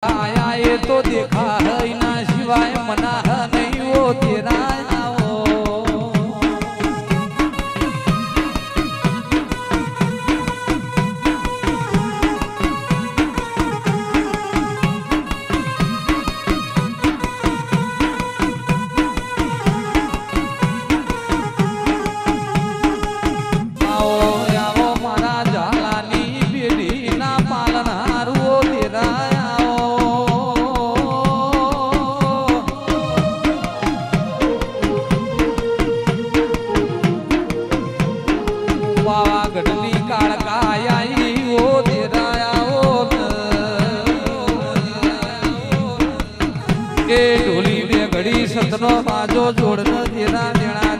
आया ये तो देखा है ना शिवाय मना है नहीं वो तेरा आओ आओ मारा झालानी बेड़ी ना पालनहार वो तेरा पावागढ़नी काड़का आई वो तेरा ए ढोली में घड़ी सतनो बाजो जोड़न तेरा देना